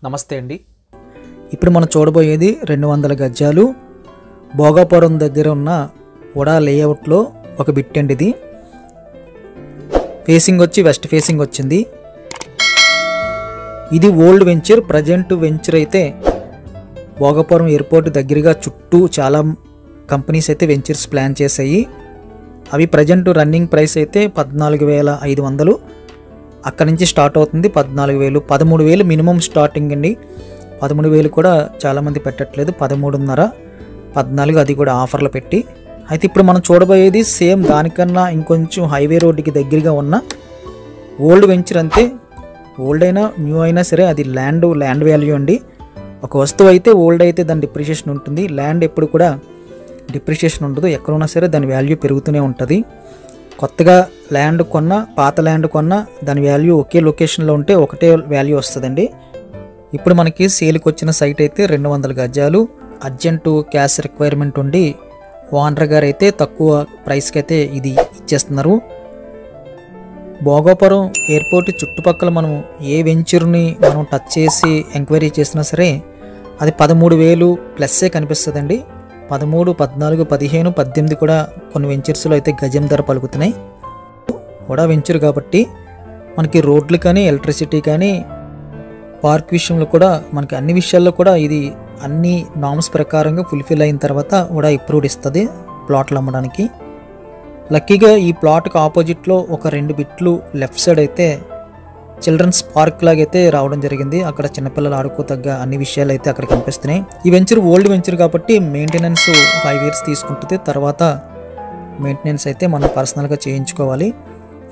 నమస్తే అండి. ఇప్పుడు మనం చూడబోయేది 200 గజాలు భోగాపురం దగ్గర ఉన్న ఉడా లేఅవుట్లో ఒక బిట్ అండి. ఇది ఫేసింగ్ వచ్చి వెస్ట్ ఫేసింగ్ వచ్చింది. ఇది ఓల్డ్ వెంచర్. ప్రజెంట్ వెంచర్ అయితే భోగాపురం ఎయిర్పోర్ట్ దగ్గరగా చుట్టూ చాలా కంపెనీస్ అయితే వెంచర్స్ ప్లాన్ చేశాయి. అవి ప్రజెంట్ రన్నింగ్ ప్రైస్ అయితే 14,500. అక్కడి నుంచి స్టార్ట్ అవుతుంది 14,000, 13,000 మినిమం స్టార్టింగ్ అండి. 13,000 కూడా చాలామంది పెట్టట్లేదు, 13,500, 14 అది కూడా ఆఫర్లు పెట్టి. అయితే ఇప్పుడు మనం చూడబోయేది సేమ్ దానికన్నా ఇంకొంచెం హైవే రోడ్డుకి దగ్గరగా ఉన్న ఓల్డ్ వెంచర్. అంతే, ఓల్డ్ అయినా న్యూ అయినా సరే అది ల్యాండ్ వాల్యూ అండి. ఒక వస్తువు అయితే ఓల్డ్ అయితే దాని డిప్రిషియేషన్ ఉంటుంది, ల్యాండ్ ఎప్పుడు కూడా డిప్రిషియేషన్ ఉండదు. ఎక్కడున్నా సరే దాని వాల్యూ పెరుగుతూనే ఉంటుంది. కొత్తగా ల్యాండ్ కొన్నా పాత ల్యాండ్ కొన్నా దాని వాల్యూ ఒకే లొకేషన్లో ఉంటే ఒకటే వాల్యూ వస్తుందండి. ఇప్పుడు మనకి సేల్కి వచ్చిన సైట్ అయితే 200 గజాలు. అర్జెంటు క్యాష్ రిక్వైర్మెంట్ ఉండి ఓనర్ గారు అయితే తక్కువ ప్రైస్కి అయితే ఇది ఇచ్చేస్తున్నారు. భోగాపురం ఎయిర్పోర్ట్ చుట్టుపక్కల మనం ఏ వెంచర్ని మనం టచ్ చేసి ఎంక్వైరీ చేసినా సరే అది 13,000 ప్లస్సే కనిపిస్తుందండి. 13, 14, 15, 18 కూడా కొన్ని వెంచర్స్లో అయితే గజం ధర పలుకుతున్నాయి. కూడా వెంచర్ కాబట్టి మనకి రోడ్లు కానీ ఎలక్ట్రిసిటీ కానీ పార్క్ విషయంలో కూడా మనకి అన్ని విషయాల్లో కూడా ఇది అన్ని నామ్స్ ప్రకారంగా ఫుల్ఫిల్ అయిన తర్వాత కూడా అప్రూవ్డ్ ఇస్తుంది ప్లాట్లు అమ్మడానికి. లక్కీగా ఈ ప్లాట్కి ఆపోజిట్లో ఒక 2 బిట్లు లెఫ్ట్ సైడ్ అయితే చిల్డ్రన్స్ పార్క్ లాగైతే రావడం జరిగింది. అక్కడ చిన్నపిల్లలు ఆడుకోతగ్గ అన్ని విషయాలు అయితే అక్కడ కనిపిస్తున్నాయి. ఈ వెంచర్ ఓల్డ్ వెంచర్ కాబట్టి మెయింటెనెన్స్ 5 years తీసుకుంటుంది. తర్వాత మెయింటెనెన్స్ అయితే మనం పర్సనల్గా చేయించుకోవాలి.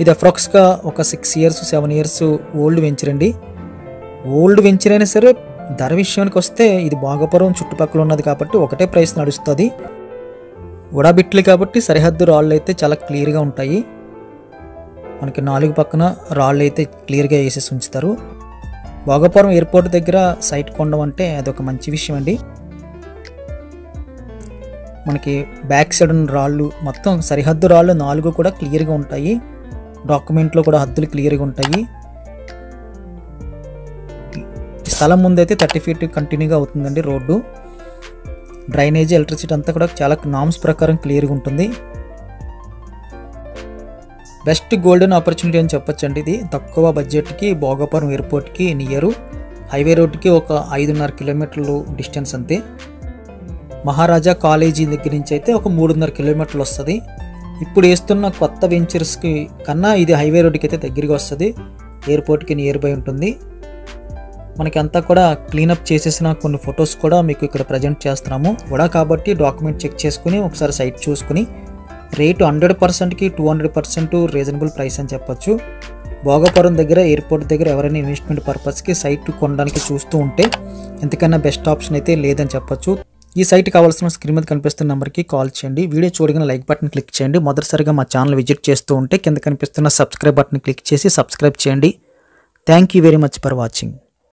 ఇది అప్రాక్స్గా ఒక 6 years 7 years ఓల్డ్ వెంచర్ అండి. ఓల్డ్ వెంచర్ అయినా సరే ధర విషయానికి వస్తే ఇది భోగాపురం చుట్టుపక్కల ఉన్నది కాబట్టి ఒకటే ప్రైస్ నడుస్తుంది. ఉడాబిట్లు కాబట్టి సరిహద్దు రాళ్ళు అయితే చాలా క్లియర్గా ఉంటాయి. మనకి 4 పక్కన రాళ్ళు అయితే క్లియర్గా వేసేసి ఉంచుతారు. భోగాపురం ఎయిర్పోర్ట్ దగ్గర సైట్ కొనడం అంటే అదొక మంచి విషయం అండి. మనకి బ్యాక్ సైడ్ ఉన్న రాళ్ళు మొత్తం సరిహద్దు రాళ్ళు 4 కూడా క్లియర్గా ఉంటాయి. డాక్యుమెంట్లో కూడా హద్దులు క్లియర్గా ఉంటాయి. స్థలం ముందైతే 30 feet కంటిన్యూగా అవుతుందండి రోడ్డు. డ్రైనేజ్ ఎలక్ట్రిసిటీ అంతా కూడా చాలా నామ్స్ ప్రకారం క్లియర్గా ఉంటుంది. బెస్ట్ గోల్డెన్ ఆపర్చునిటీ అని చెప్పొచ్చండి. ఇది తక్కువ బడ్జెట్కి భోగాపురం ఎయిర్పోర్ట్కి నియరు, హైవే రోడ్డుకి ఒక 5.5 kilometers డిస్టెన్స్ అంతే. మహారాజా కాలేజీ దగ్గర నుంచి అయితే ఒక 3.5 kilometers వస్తుంది. ఇప్పుడు వేస్తున్న కొత్త వెంచర్స్కి కన్నా ఇది హైవే రోడ్డుకి అయితే దగ్గరగా వస్తుంది, ఎయిర్పోర్ట్కి నియర్ బై ఉంటుంది. మనకి అంతా కూడా క్లీనప్ చేసేసిన కొన్ని ఫొటోస్ కూడా మీకు ఇక్కడ ప్రజెంట్ చేస్తున్నాము కూడా. కాబట్టి డాక్యుమెంట్ చెక్ చేసుకుని ఒకసారి సైట్ చూసుకుని రేటు 100%కి 200% రీజనబుల్ ప్రైస్ అని చెప్పొచ్చు. భోగాపురం దగ్గర ఎయిర్పోర్ట్ దగ్గర ఎవరైనా ఇన్వెస్ట్మెంట్ పర్పస్కి సైట్ కొనడానికి చూస్తూ ఉంటే ఎంతకన్నా బెస్ట్ ఆప్షన్ అయితే లేదని చెప్పొచ్చు. ఈ సైట్ కావాల్సిన స్క్రీన్ మీద కనిపిస్తున్న నెంబర్కి కాల్ చేయండి. వీడియో చూడగానే లైక్ బటన్ క్లిక్ చేయండి. మొదటిసారిగా మా ఛానల్ విజిట్ చేస్తూ ఉంటే కింద కనిపిస్తున్న సబ్స్క్రైబ్ బటన్ క్లిక్ చేసి సబ్స్క్రైబ్ చేయండి. Thank you very much for watching.